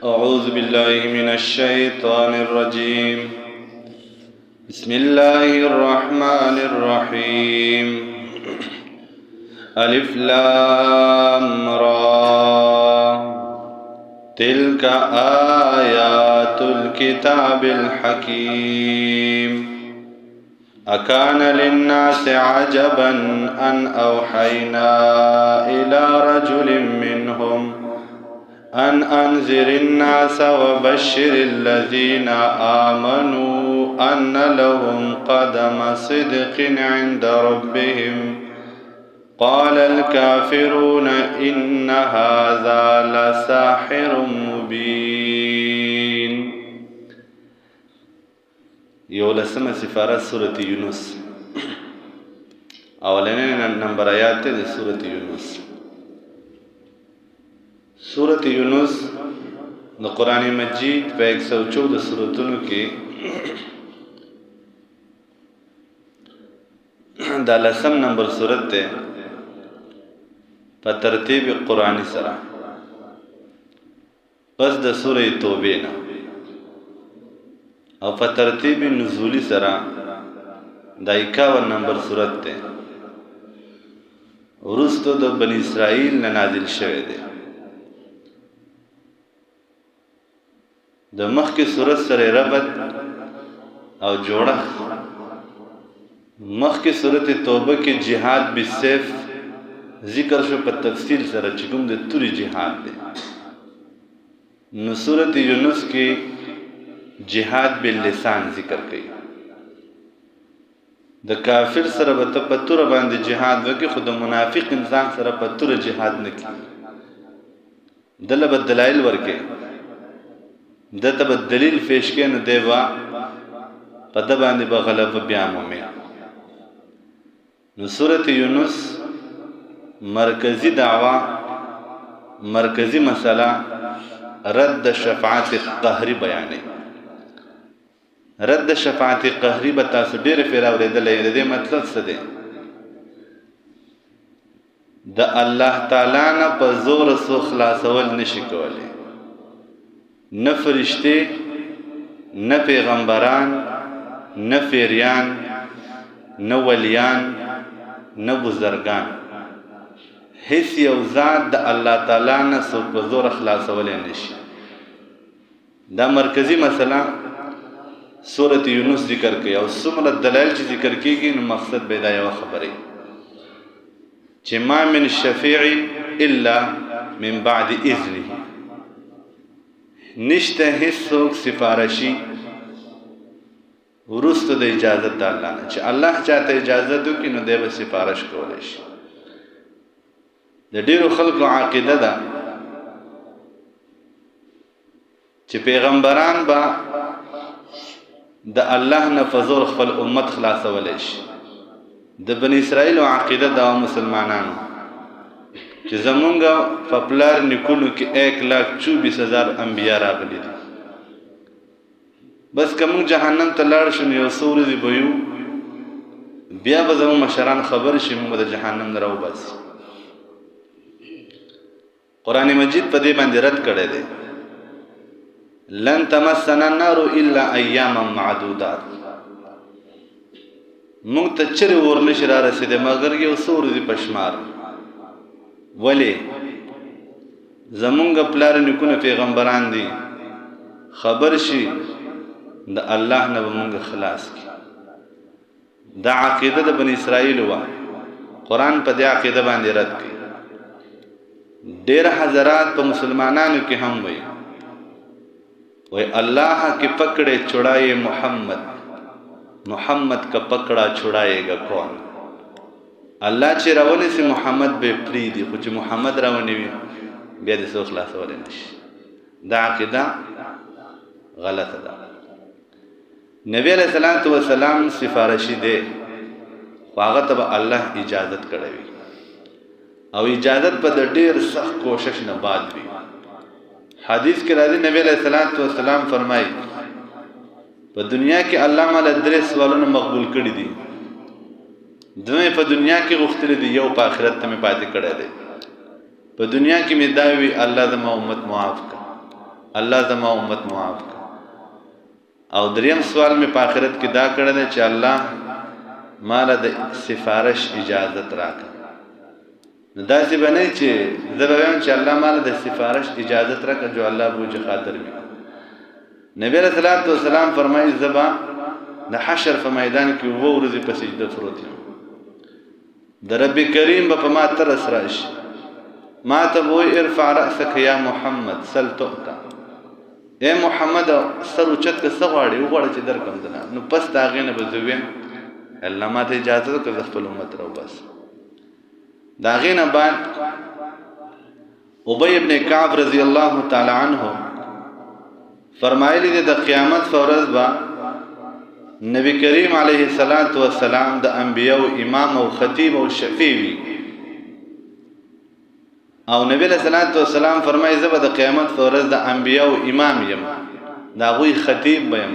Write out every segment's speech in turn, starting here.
أعوذ بالله من الشيطان الرجيم. بسم الله الرحمن الرحيم. ألف لام را تلك آيات الكتاب الحكيم. أكان للناس عجبا أن أوحينا إلى رجل منهم أن أنذر الناس وبشر الذين آمنوا أن لهم قدم صدق عند ربهم قال الكافرون إن هذا لساحر مبين. یولسمه سفارت سورة یونس، اولنی نمبر آیات ده سورة یونس. سورة یونس د قرآن مجید په 114 سورتونو کې دا لسم نمبر سورت ده په ترتیب قرآنی سره پس د سورة توبه نه، او په ترتیب نزولی سره دا 51 نمبر سورت ده وروستو د بنی اسرائیل نه نازل شوی ده. د مخکې سورت سره ربط او جوړښت، مخکې سورت توبه کې جهاد بالسيف ذکر شو په تفصیل سره چې کوم د توري جهاد دی. نو سورت یونس کې جهاد باللسان ذکر کړي. د کافر سره به ته په توره باندې جهاد وکړي، خو د منافق انسان سره په توره جهاد نه کوي. دله به دلایل ورکړي، دته به دلیل پیش کړي، نو دی به په ده باندې به غلبه بیا مومي. نو سورت یونس مرکزی دعوه، مرکزی مسله رد شفاعت قهری بیانوي. رد شفاعت قهری به تاسو ډېر پیر اورېدلی. د دې مطلب څه دی؟ د الله تعالی نه په زور سو خلاصول نشي کولی. نه فرشته، نه پیغمبران، نه پیریان، نه ولیان، نه بزرگان، هیڅ یو ذات د الله تعالی نه سو په زور خلاصولی نشي. دا مرکزی مسله سورة یونس ذکر کوي. او څومره دلایل چې ذکر کیږي نو مقصد به دا یوه خبره چې ما من شفیع الا من بعد اذنه، نشته هیڅوک سفارشي وروسته د اجازت د الله نه. چې الله چاته اجازت وکړي نو دی به سفارش کولی شي. د ډیرو خلکو عقیده ده چې پیغمبران به د الله نه فزور خپل امت خلاصولی شي. د بنی اسرائیل عقیده ده مسلمانانو چې زمونږ په پلار نیکونو کې 1,24,000 انبیا راغلي دي. بس که موږ جهنم ته لاړ شو نو یو څو ورځې به یو، بیا به زموږ مشران خبر شي، موږ به د جهنم نه راوباسي. قرآن مجید په دې باندې رد کړی دی. لن تمسنا النار الا ایاما معدودات، موږ ته چرې اور نشي را رسېدی مګر یو څو ورځې په شمار. ولې؟ زمونږ پلار نیکونه پیغمبران دي، خبر شي د الله نه به موږ خلاص کړي. دا عقیده د بنی اسرائیل وه. قرآن په دې عقیده باندې رد کوي. ډېر حضرات په مسلمانانو کې هم وایي اللہ کے پکڑے چھڑائے محمد، محمد کا پکڑا چھڑائے گا کون. الله چې راونی سي محمد به پریدي، خو چې محمد راونی وي بیا د څه خلاصولی نشي. دا عقیده غلطه ده. نبی علیہ الصلوۃ والسلام سفارشي دی، خو هغه ته به الله اجازت کړی وي، او اجازت په د ډېر سخت کوشش نه بعد وي. حدیث کې راځي نبی علیہ الصلوۃ والسلام فرمایي په دنیا کې الله مال 3 سوالونه مقبول کړي دي. دوی په دنیا کې غوښتل دي، یو په آخرت ته مې پاتې کړی دی. په دنیا کې مې دا وی الله زما امت معاف کړه، الله زما امت معاف کړ. او دریم سوال مې په آخرت کې دا کړی دی چې الله ماله د سفارش اجازت راکړه. نو داسې به نه چې زه به وایم چې الله ماله د سفارش اجازت راکړه جو الله بوجه خاطر وي. نبی علیہ الصلوۃ والسلام فرمایي زه به د حشر په میدان کې 7 ورځې په سجده پروت یم. د رب کریم به په ما ترس راشي، ما ته به وایي ارفع رأسک یا محمد سل تؤتا. اے محمد سر اوچت که څه غواړې وغواړه چې درکړم درنه. نو پس د هغې نه به زه ویم الله ما ته اجازه وکړه زه خپل امت راوباسم. د هغې نه بعد ابی ابن کعب رضی الله تعالی عنه فرمایلی دی د قیامت په ورځ به نبی کریم علیه السلام د انبیاء امام او خطیب او شفیع وي. او نبی علیہ السلام فرمایي زه به د قیامت په ورځ د انبیاء امام یم، د هغوی خطیب به یم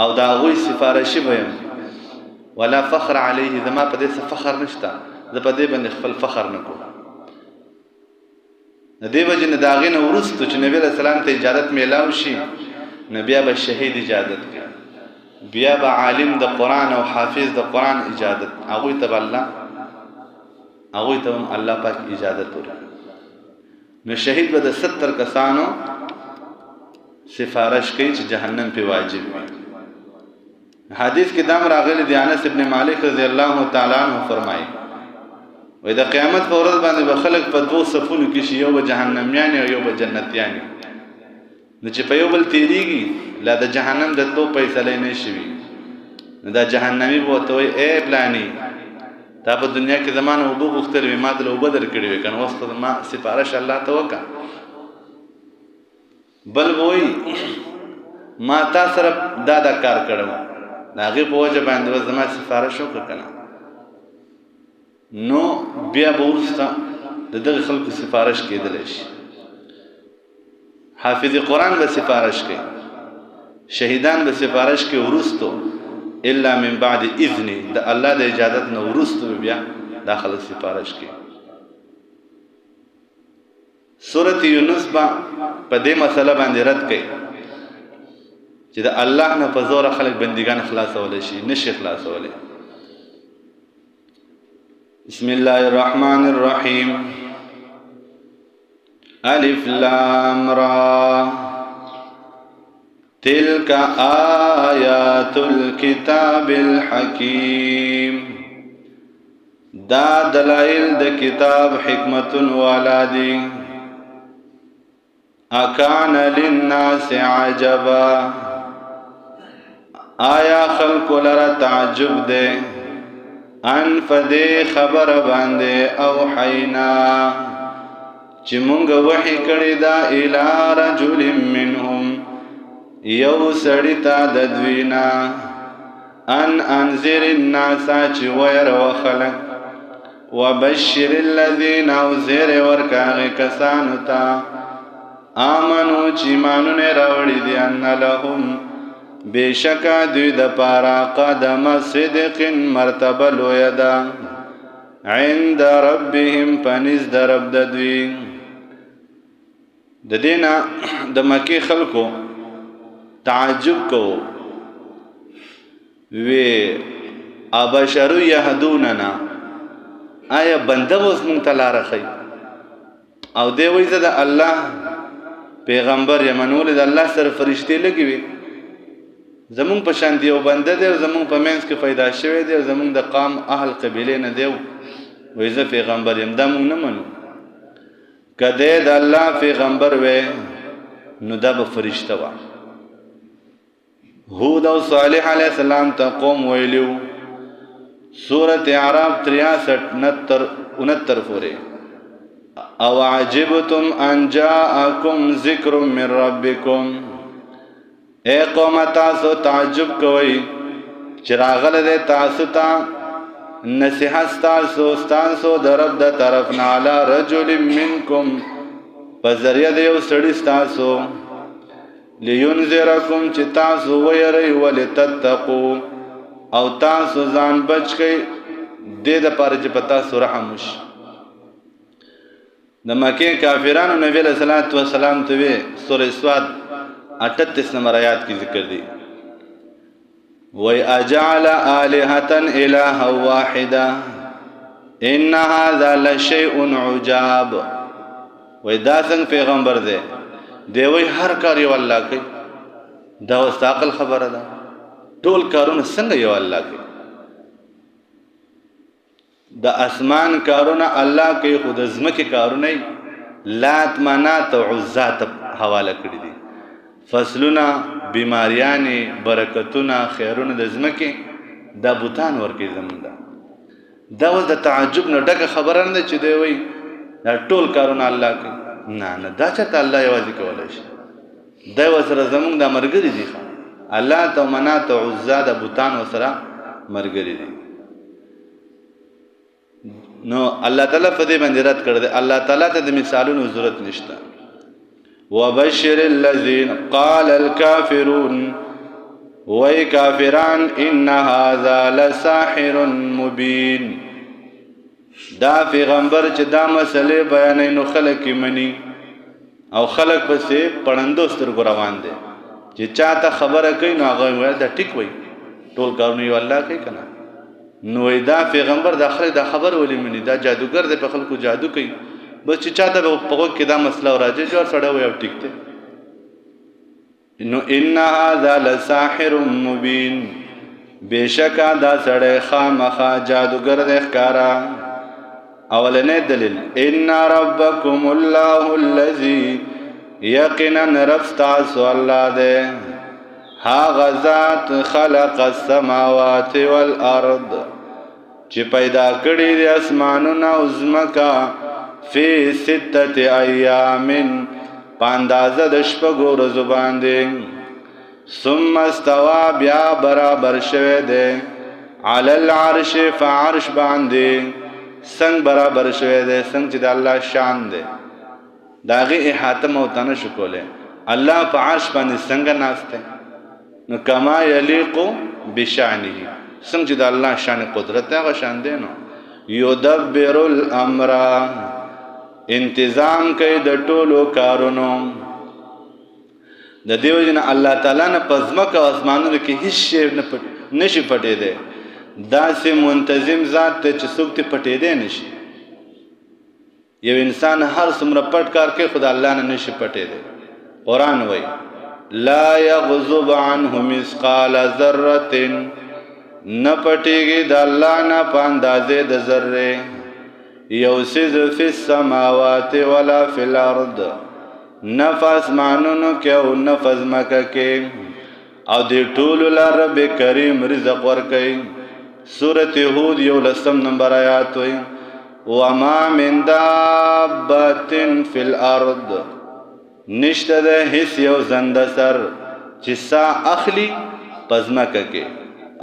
او د هغوی سفارشي به یم. ولا فخر علیه، زما په دې څه فخر نشته، زه په دې باندې خپل فخر نه کوم. د دې وجې نه د هغې نه وروستو چې نبی علیه السلام ته اجازت میلاو شي نو بیا به شهید اجازت کوي، بیا به عالم د قرآن او حافظ د قرآن اجازت، هغوی ته به الله پاک اجازت ورکړي. نو شهید به د 70 کسانو سفارش کوي چې جهنم په واجب وي. حدیث کې دام راغلی دی انس ابن مالک رضی الله تعالی عنہ فرمایي وای د قیامت په ورځ باندې به خلک په 2 صفونو کې شي، یو به جهنميان او یو به جنتيان. نو چې په یو بل تیریږي لا د جهنم د تو فیصله نه شي. نو دا جهنمی به ورته وایي اے پلانی تا په دنیا کې زمانه اوبه غوښتلې وې، ما دله اوبه درکړې وې، که نه اوس خو ما سفارش الله ته وکړه. بل به وایي ما تا سره دا کار کړی و، د هغې په وجه باندې به زما سفارش وکړه که نه. نو بیا به وروسته د دغې خلکو سفارش کېدلی شي. حافظ قرآن به سفارش کوي، شهیدان به سفارش کوي وروستو الا من بعد اذن، د الله د اجازت نه وروستو بیا دا خلک سفارش کوي. سورۃ یونس په دې مسله باندې رد کوي چې د الله نه په زور خلک بندگان خلاصولی شي، نشي خلاصولی. بسم الله الرحمن الرحیم الف لام را تلك آیات الكتاب الحکیم. دا دلائل د کتاب حکمت والا دی. اکان للناس عجبا، آیا خلق لرا تعجب دے، ان فدی خبر باندے اوحینا چی مونگ وحی کردی دا الى رجل منهم یو سڑیتا ددوینا ان انذر الناس چی ویر وخلق وبشر الذین او زیر ورکاغ کسانتا آمنو چی مانون روڑی دی ان لهم بیشکا دوی د پارا قدم صدق مرتبه لویدا عند ربهم پنیز د رب د دوی. د دینا د مکی خلکو تعجب کو وی ابشرو یهدوننا، آیا بنده اوس مونږ ته لاره ښیي؟ او دی وایي زه د الله پیغمبر یم، نو د الله سره فرشتې لګې وي، زمونږ په شان دی یو بنده دی او زمونږ په منځ کې پیدا شوی دی او زمونږ د قام اهل قبیلې نه دی، وایي زه پیغمبر یم. دا مونږ نه منو. که دی د الله پیغمبر وی نو دا به فرشته وه. هود او صالح علیه السلام ته قوم ویلیو، سورت اعراف 63-69 پورې، او عجبتم ان جاءکم ذکر من ربکم، اے قوم تاسو تعجب کوئ چې راغله دی تاسو ته نصیحت ستاسو د رب د طرف نه علی رجل منکم په ذریعه د یو سړي ستاسو، لینذرکم چې تاسو ویری ولتتقوا او تاسو ځان بچ کئ دې دپاره چې په تاسو رحم وشي. د مکې کافرانو نبی علیہ الصلوۃ والسلام ته وی سورۃ سواد 38 نمبر آیات کې ذکر دی وَإِ أَجَعَلَ آلِهَةً إِلَهًا وَاحِدًا إِنَّ هَذَا لَشَيْءٌ عُجَابٌ وای دا څنګه پیغمبر دی وای هر کار یو الله کوي دا واستعقل خبره ده ټول کارونه څنګه یو الله کوي د اسمان کارونه الله کوي خود ازمکه کارونه لات منات او عزا ته حواله کړی دي فصلونه بیماریانې برکتونه خیرونه د ازمکه د بوتان ورکی زمونږ دا اوس د تعجب نه ډکه خبره نه چې دی وای دا ټول کارونه الله کوي نه دا چې الله یوازې کولای شي دا وسره زمونږ د مرګري دي الله ته منات او عزا د بوتان وسره مرګري دي نو الله تعالی په دې باندې رد کړ دې الله تعالی ته د مثالونو ضرورت نشته وبشر الذين قال الكافرون وای کافران ان هذا لساحر مبين دا پیغمبر چې دا مسئله بیانې نو خلک مني او خلک پسې پړندو سترګو روان دي چې چاته خبره کوي نو هغه وایي دا ټیک وایي ټول کارونه یو الله کوي کنه نو دا پیغمبر د خلک دا خبر ولې مني دا جادوګر دی په خلکو جادو کوي بس چې چاته په وګ کې دا مسله راځي جوړ سره وایي ټیک دی نو ان هذا لساحر مبين بشکا دا سړی خامخا جادوګر دی ښکارا اولنې دلیل ان ربکم الله الذي یقینا رب تاسو الله دی هاغه ذات خلق السماوات والارض چې پیدا کړی د اسمانونو او زمکا فی 6 ایام پاندازه د شپږو ورځو باندې ثم استوى بیا برابر شوه دی علی العرش فعرش باندې څنګه برابر شوه دی څنګه چې د الله شان دی داغه احاطه موتنه شکوله الله په عرش باندې څنګه ناشته نو کما یلیق بشانه څنګه د الله شان قدرت هغه شان دی نو یدبر الامر انتظام کوي د ټولو کارونو د دیو جن الله تعالی نه پزمکه اسمانونو کې هیڅ شی نه نشي پټې دی دا سه منتظم ذات ته چې څوک ته پټې دی نشي یو انسان هر څومره پټ کار کوي خدای الله نه نشي پټې دی قران وایي لا يغضب عنه مثقال ذره نه پټيږي د الله نه پاندازې د ذره یوسز فی السماوات ولا فی الارض نفس مانونو کې او نفس مکه کې او د ټول رب کریم رزق ورکي سورۃ هود 11 نمبر آیات وي وما من دابة فی الارض نشته ده هیڅ یو زنده سر چې سا اخلی پزمکه کې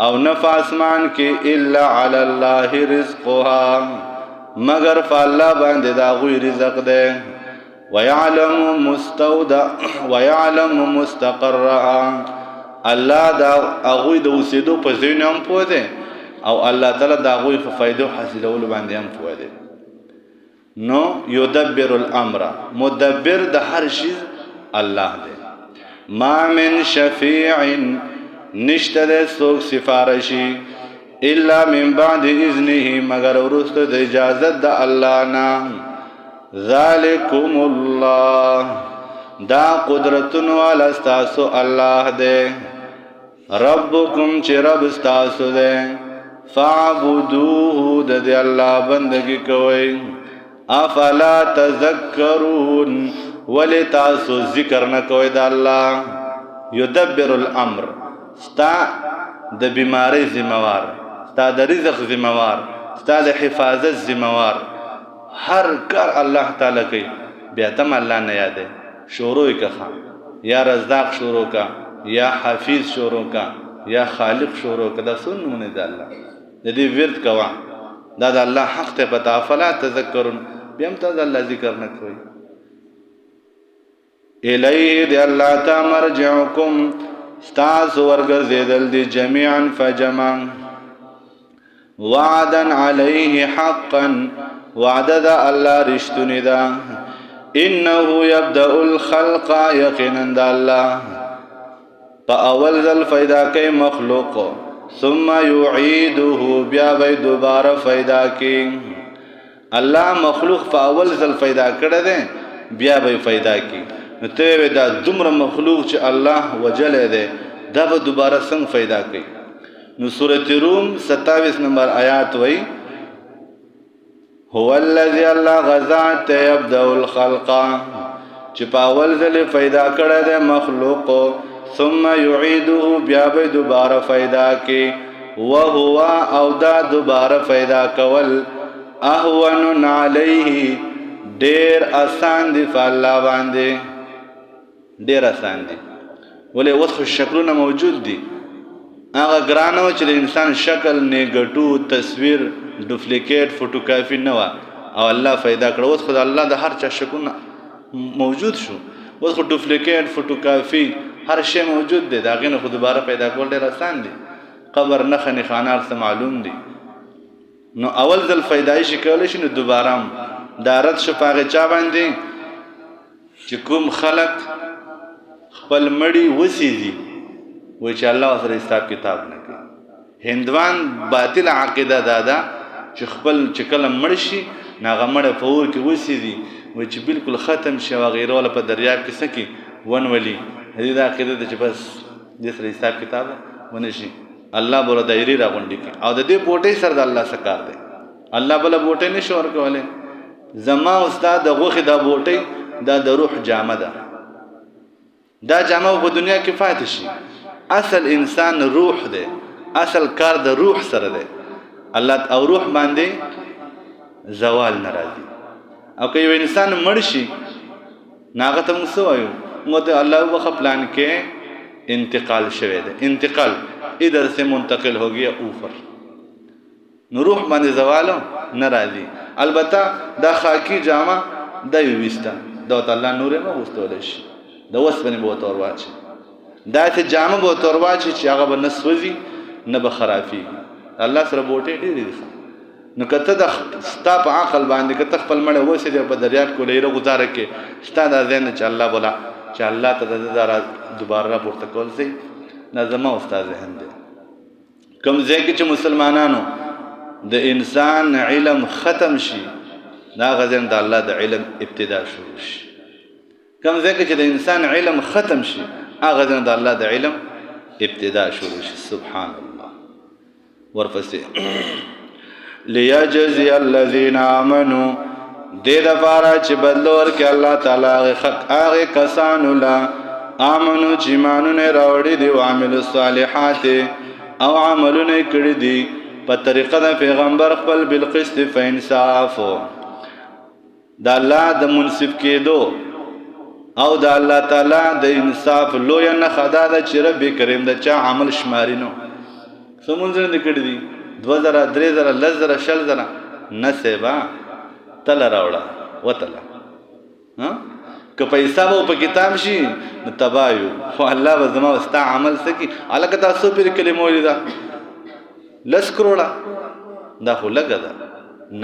او نفع اسمان کې الا علی الله رزقها مگر فالله باندې دا غوی رزق ده ويعلم مستقرها الله دا غوی د اوسېدو په ځای نه هم پوه ده او الله تعالی دا غوی په فائدو حاصلولو باندې هم پوه ده نو یدبر الامر مدبر د هر شی الله دی ما من شفیع نشته د څوک سفارشی الا من بعد اذنه مگر ورسته د اجازه د الله نه ذالکم الله دا قدرتن والا استاسو الله دی ربکم چې رب استاسو دی فعبدوه د الله بندگی کوئ افلا تذکرون ولی تاسو ذکر نکوئ د الله یدبر الامر ستا د بیماری ذمہوار ستا د رزق ذمہوار ستا د حفاظت ذمہوار هر کار الله تعالی کوي بیا تم الله نه یادې شروع کا یا رزاق شروع کا یا حفیظ شروع کا یا خالق شروع کا دا سنونه د الله د دې ورت کوا دا د الله حق ته پتا فلا تذکرون بیا هم ته الله ذکر نه کوي الیه دی الله تا مرجعکم استاس ورګزیدل دی جميعا فجمع وعدا علیه حقا وعده د الله رښتونی ده انه يبدأ الخلق یقینا د الله په اول ځل پیدا کوي مخلوق ثم يعيده بیا به دوباره پیدا کوي الله مخلوق په اول ځل پیدا کړی دی بیا به پیدا کوي نو ته دا دومره مخلوق چې الله وجلې دی دا به دوباره څنګه پیدا کوي نو سورۃ روم 27 نمبر آیات وایي هو الذي الله غزات يبدأ الخلق چې په اول ځل پیدا کړی دی مخلوق ثم يعيده بیا به دوباره پیدا کوي وهو او دا دوباره پیدا کول اهون علیه ډیر آسان دی فالله باندې ډیر آسان دی ولې اوس خو شکلونه موجود دي هغه ګرانو چې د انسان شکل نیګټو تصویر ډوپلیکیټ فوټوکاپي نه و او الله پیدا کړ اوس خو الله د هر چا شکلونه موجود شو اوس خو ډوپلیکیټ فوټوکاپي هر شی موجود دی دا غینه خو دوباره پیدا کول ډیر آسان دي قبر نخ نه خانار څه معلوم دي نو اول ځل پیدایش کول شي نو دوباره دارت شفاغه چا باندې چې کوم خلق خپل مړی وسیږي وای چې الله سره حساب کتاب نه کوي هندوان باطل عقیده دادا چې خپل چې کله مړ شي ناغه مړ فور کې وسیږي وای چې بالکل ختم شي او غیره ولا په دریاب کې سکی ون ولی دې دا عقیده چې بس دې سره حساب کتاب ونه شي الله بوله دایری راغونډي کی او د دې بوټي سره د الله سکار دی الله بل بوټي نشو ورکوله زما استاد د غوخه د بوټي دا د روح جامه ده دا جامه په دنیا کې فاتح شي اصل انسان روح دی اصل کار د روح سره دی الله او روح باندې زوال ناراضي او که یو انسان مړ شي ناغه ته موږ وایو موږ الله وخت پلان کې انتقال شوه دی انتقال ادھر سے منتقل ہو گیا اوپر نو روح باندې زوالو ناراضي البته دا خاکی جامه د ویستا دا الله نور ما واستول شي د وسبنه بو تور واچي دا ته جامه بو تور واچي چې هغه به نسوځي نه به خرافي الله سره بوټي ډېری نو کته د ستا په عقل باندې کته خپل مړ وسه په دریاب کې لري گزاره کې ستا د ذهن چې الله بولا چې الله ته د دوباره پورته کول سي نظم استاد ذهن دي کوم ځای کې چې مسلمانانو د انسان علم ختم شي دا غزن د الله د علم ابتدا شروع شي کوم ځای کې چې د انسان علم ختم شي هغه غزن د الله د علم ابتدا شروع شي سبحان الله ورپسې ليجزي الذين امنوا دې د فارا چې بدلور کې الله تعالی هغه کسانو لا امنو چې مانونه راوړي دي او عمل الصالحات او عملونه کړی دي په طریقه د پیغمبر خپل بالقسط فانصاف د الله د منصف کېدو او د الله تعالی د انصاف لوی نه خدا د چې رب کریم د چا عمل شمارینو سمونځ نه کړی دي 2000 3000 لزر شلزر نسبا تل راوړه وتله ها که پیسې مو په کتاب شي نو تبایو خو الله به زما واست عمل سکی الکه تاسو پر کلمو لیدا لس کروڑا دا خو لګا دا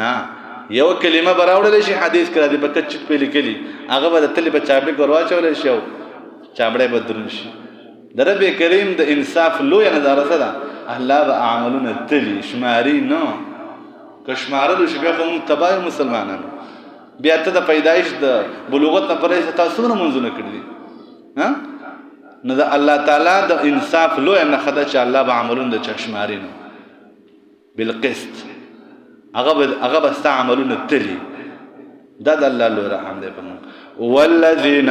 نه یو کلمه براوړل شي حدیث کړه دی په کچ په لیکلی هغه به تل په چابړې کوروا چول شي او چابړې بدرون شي دربه کریم د انصاف لوی نظر سره الله به اعمالونه تلی شماري نو کشمارلو شي بیا کوم تبای مسلمانانو بیا ته د پیدایش د بلوغت نه پرې تاسو نه منځونه کړی ها نو د الله تعالی د انصاف لوی نه خدای چې الله به عملونه د چشماري نو بالقسط هغه به استعملون تلی دا د الله لوی رحم دی په والذین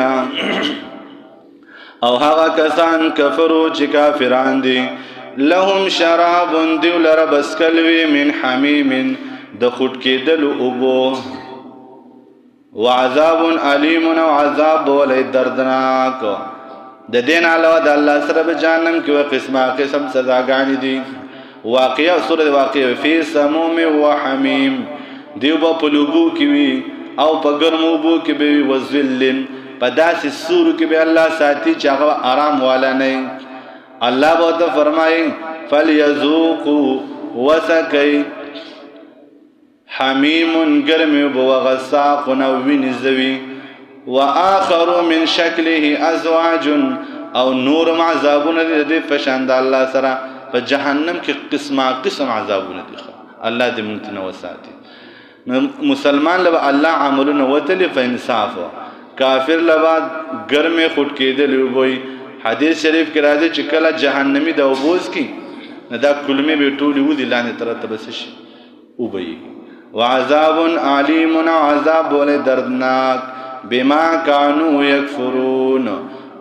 او هغه کسان کفرو چې کافران دي لهم شراب دی لرب اسکلوی من حمیم د خټ کېدل اوبو وعذاب علیم او عذاب ولې دردناک د دین علاوه د الله سره په جهنم کې قسمه قسم سزاګانی دي واقعا سورۃ واقعا فی سموم و حمیم دیو په لوبو کې وی او په ګرمو بو کې به وذلن په داسې سورو کې به الله ساتي چې هغه آرام والا نه الله به فرمایي فلیذوقوا وسکی حمیم گرمی وغساق وین زوی وآخر من شکله ازواج او نورم عذابون دی فشاند الله سره په جهنم کې قسم عذابون دي الله دې مونږ نه وساتي مسلمان لبا الله عملونه وتلی فانصاف کافر لبا ګرمه خټ کېدل وي حدیث شریف کې راځي چې کله جهنمی د وبوز کی نه دا کلمه به ټولې ودی لاندې ترتب شي او به وعذاب علیم عذاب ول دردناک بما كانوا يكفرون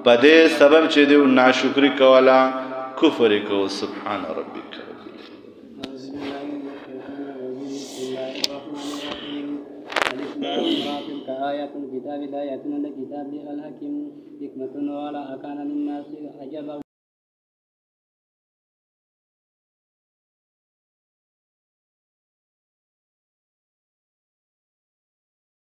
پدې سبب چې دی ناشکری کولا کفر کو سبحان ربک آيات الكتاب لا يأتون الكتاب الحكيم حكمة ولا أكان للناس عجبا